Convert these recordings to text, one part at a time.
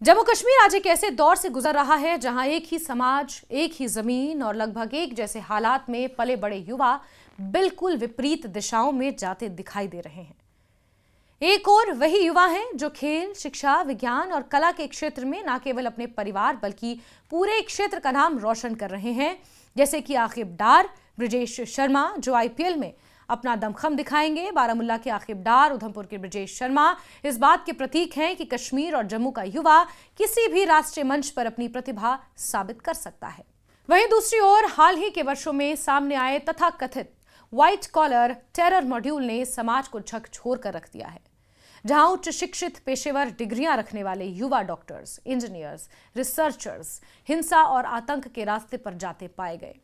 जम्मू कश्मीर आज एक ऐसे दौर से गुजर रहा है जहां एक ही समाज, एक ही जमीन और लगभग एक जैसे हालात में पले बड़े युवा बिल्कुल विपरीत दिशाओं में जाते दिखाई दे रहे हैं। एक और वही युवा हैं जो खेल, शिक्षा, विज्ञान और कला के क्षेत्र में न केवल अपने परिवार बल्कि पूरे क्षेत्र का नाम रोशन कर रहे हैं, जैसे कि आकिब डार ब्रिजेश शर्मा जो आईपीएल में अपना दमखम दिखाएंगे। बारामुल्ला के आकिब डार, उधमपुर के ब्रिजेश शर्मा इस बात के प्रतीक हैं कि कश्मीर और जम्मू का युवा किसी भी राष्ट्रीय मंच पर अपनी प्रतिभा साबित कर सकता है। वहीं दूसरी ओर हाल ही के वर्षों में सामने आए तथाकथित व्हाइट कॉलर टेरर मॉड्यूल ने समाज को झकझोर कर रख दिया है, जहां उच्च शिक्षित पेशेवर डिग्रियां रखने वाले युवा डॉक्टर्स, इंजीनियर्स, रिसर्चर्स हिंसा और आतंक के रास्ते पर जाते पाए गए।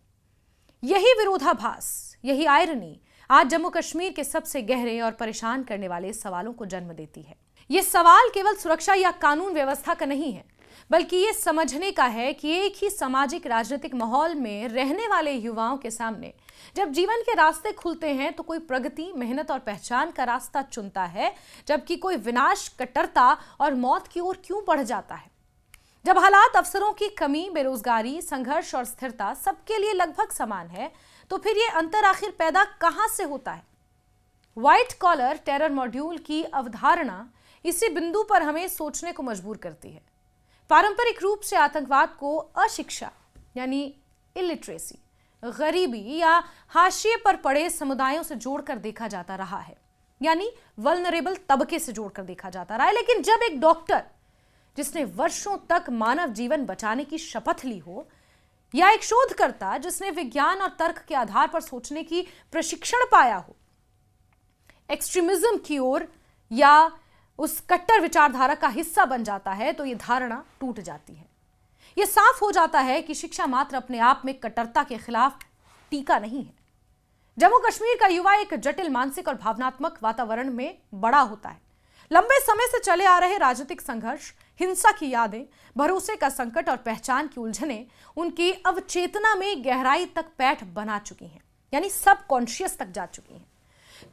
यही विरोधाभास, यही आयरनी आज जम्मू कश्मीर के सबसे गहरे और परेशान करने वाले सवालों को जन्म देती है। ये सवाल केवल सुरक्षा या कानून व्यवस्था का नहीं है, बल्कि ये समझने का है कि एक ही सामाजिक राजनीतिक माहौल में रहने वाले युवाओं के सामने जब जीवन के रास्ते खुलते हैं तो कोई प्रगति, मेहनत और पहचान का रास्ता चुनता है, जबकि कोई विनाश, कट्टरता और मौत की ओर क्यों बढ़ जाता है। जब हालात, अवसरों की कमी, बेरोजगारी, संघर्ष और स्थिरता सबके लिए लगभग समान है, तो फिर ये अंतर आखिर पैदा कहां से होता है। व्हाइट कॉलर टेरर मॉड्यूल की अवधारणा इसी बिंदु पर हमें सोचने को मजबूर करती है। पारंपरिक रूप से आतंकवाद को अशिक्षा यानी इलिटरेसी, गरीबी या हाशिए पर पड़े समुदायों से जोड़कर देखा जाता रहा है, यानी वल्नरेबल तबके से जोड़कर देखा जाता रहा है। लेकिन जब एक डॉक्टर जिसने वर्षों तक मानव जीवन बचाने की शपथ ली हो, या एक शोधकर्ता जिसने विज्ञान और तर्क के आधार पर सोचने की प्रशिक्षण पाया हो, एक्सट्रीमिज्म की ओर या उस कट्टर विचारधारा का हिस्सा बन जाता है, तो यह धारणा टूट जाती है। यह साफ हो जाता है कि शिक्षा मात्र अपने आप में कट्टरता के खिलाफ टीका नहीं है। जम्मू कश्मीर का युवा एक जटिल मानसिक और भावनात्मक वातावरण में बड़ा होता है। लंबे समय से चले आ रहे राजनीतिक संघर्ष, हिंसा की यादें, भरोसे का संकट और पहचान की उलझनें उनकी अवचेतना में गहराई तक पैठ बना चुकी हैं, यानी सब कॉन्शियस तक जा चुकी हैं।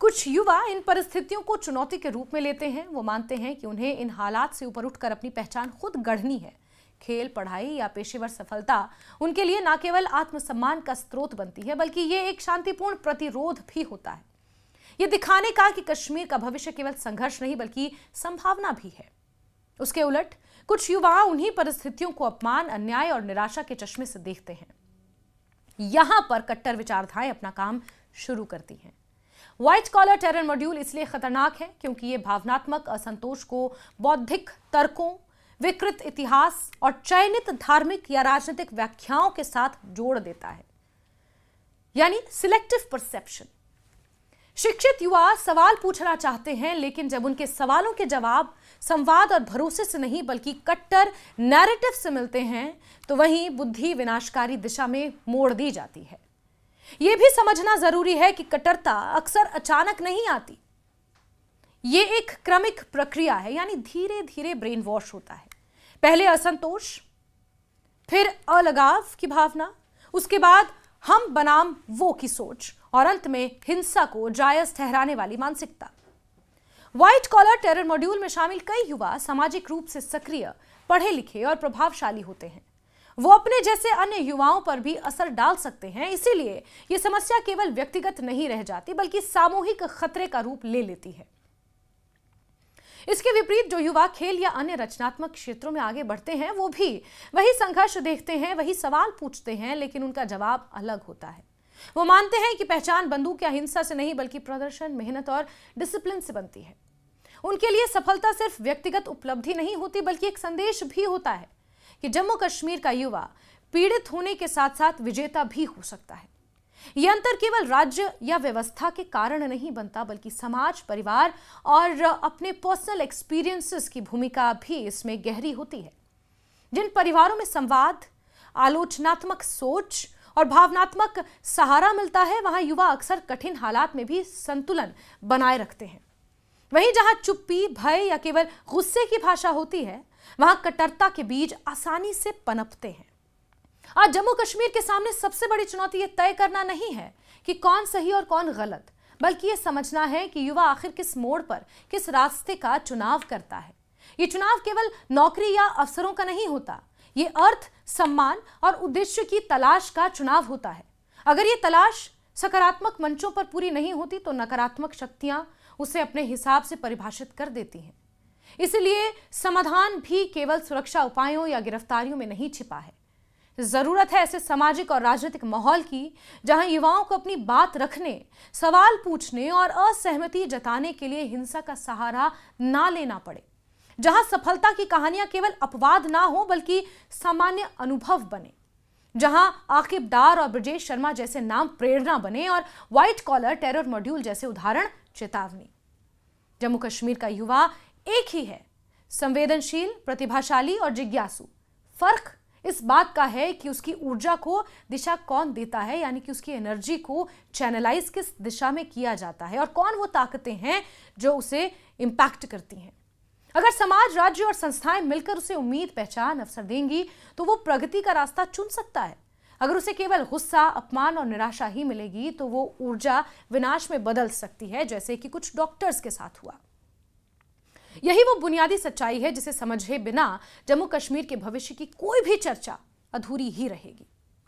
कुछ युवा इन परिस्थितियों को चुनौती के रूप में लेते हैं। वो मानते हैं कि उन्हें इन हालात से ऊपर उठकर अपनी पहचान खुद गढ़नी है। खेल, पढ़ाई या पेशेवर सफलता उनके लिए न केवल आत्मसम्मान का स्रोत बनती है, बल्कि ये एक शांतिपूर्ण प्रतिरोध भी होता है, ये दिखाने का कि कश्मीर का भविष्य केवल संघर्ष नहीं बल्कि संभावना भी है। उसके उलट कुछ युवा उन्हीं परिस्थितियों को अपमान, अन्याय और निराशा के चश्मे से देखते हैं। यहां पर कट्टर विचारधाराएं अपना काम शुरू करती हैं। व्हाइट कॉलर टेरर मॉड्यूल इसलिए खतरनाक है क्योंकि यह भावनात्मक असंतोष को बौद्धिक तर्कों, विकृत इतिहास और चयनित धार्मिक या राजनीतिक व्याख्याओं के साथ जोड़ देता है, यानी सिलेक्टिव परसेप्शन। शिक्षित युवा सवाल पूछना चाहते हैं, लेकिन जब उनके सवालों के जवाब संवाद और भरोसे से नहीं बल्कि कट्टर नैरेटिव से मिलते हैं, तो वहीं बुद्धि विनाशकारी दिशा में मोड़ दी जाती है। यह भी समझना जरूरी है कि कट्टरता अक्सर अचानक नहीं आती। यह एक क्रमिक प्रक्रिया है, यानी धीरे धीरे ब्रेन वॉश होता है। पहले असंतोष, फिर अलगाव की भावना, उसके बाद हम बनाम वो की सोच और अंत में हिंसा को जायज ठहराने वाली मानसिकता। व्हाइट कॉलर टेरर मॉड्यूल में शामिल कई युवा सामाजिक रूप से सक्रिय, पढ़े लिखे और प्रभावशाली होते हैं। वो अपने जैसे अन्य युवाओं पर भी असर डाल सकते हैं। इसीलिए यह समस्या केवल व्यक्तिगत नहीं रह जाती बल्कि सामूहिक खतरे का रूप ले लेती है। इसके विपरीत जो युवा खेल या अन्य रचनात्मक क्षेत्रों में आगे बढ़ते हैं, वो भी वही संघर्ष देखते हैं, वही सवाल पूछते हैं, लेकिन उनका जवाब अलग होता है। वो मानते हैं कि पहचान बंदूक या हिंसा से नहीं बल्कि प्रदर्शन, मेहनत और डिसिप्लिन से बनती है। उनके लिए सफलता सिर्फ व्यक्तिगत उपलब्धि नहीं होती बल्कि एक संदेश भी होता है कि जम्मू कश्मीर का युवा पीड़ित होने के साथ साथ विजेता भी हो सकता है। यह अंतर केवल राज्य या व्यवस्था के कारण नहीं बनता बल्कि समाज, परिवार और अपने पर्सनल एक्सपीरियंसेस की भूमिका भी इसमें गहरी होती है। जिन परिवारों में संवाद, आलोचनात्मक सोच और भावनात्मक सहारा मिलता है, वहां युवा अक्सर कठिन हालात में भी संतुलन बनाए रखते हैं। वहीं जहां चुप्पी, भय या केवल गुस्से की भाषा होती है, वहां कट्टरता के बीज आसानी से पनपते हैं। आज जम्मू कश्मीर के सामने सबसे बड़ी चुनौती यह तय करना नहीं है कि कौन सही और कौन गलत, बल्कि यह समझना है कि युवा आखिर किस मोड़ पर, किस रास्ते का चुनाव करता है। ये चुनाव केवल नौकरी या अफसरों का नहीं होता, ये अर्थ, सम्मान और उद्देश्य की तलाश का चुनाव होता है। अगर ये तलाश सकारात्मक मंचों पर पूरी नहीं होती तो नकारात्मक शक्तियां उसे अपने हिसाब से परिभाषित कर देती हैं। इसलिए समाधान भी केवल सुरक्षा उपायों या गिरफ्तारियों में नहीं छिपा है। जरूरत है ऐसे सामाजिक और राजनीतिक माहौल की जहां युवाओं को अपनी बात रखने, सवाल पूछने और असहमति जताने के लिए हिंसा का सहारा ना लेना पड़े, जहां सफलता की कहानियां केवल अपवाद ना हो बल्कि सामान्य अनुभव बने, जहां आकिब डार और ब्रजेश शर्मा जैसे नाम प्रेरणा बने और व्हाइट कॉलर टेरर मॉड्यूल जैसे उदाहरण चेतावनी। जम्मू कश्मीर का युवा एक ही है, संवेदनशील, प्रतिभाशाली और जिज्ञासु। फर्क इस बात का है कि उसकी ऊर्जा को दिशा कौन देता है, यानी कि उसकी एनर्जी को चैनलाइज किस दिशा में किया जाता है और कौन वो ताकतें हैं जो उसे इंपैक्ट करती हैं। अगर समाज, राज्य और संस्थाएं मिलकर उसे उम्मीद, पहचान, अवसर देंगी तो वो प्रगति का रास्ता चुन सकता है। अगर उसे केवल गुस्सा, अपमान और निराशा ही मिलेगी तो वो ऊर्जा विनाश में बदल सकती है, जैसे कि कुछ डॉक्टर्स के साथ हुआ। यही वो बुनियादी सच्चाई है जिसे समझे बिना जम्मू कश्मीर के भविष्य की कोई भी चर्चा अधूरी ही रहेगी।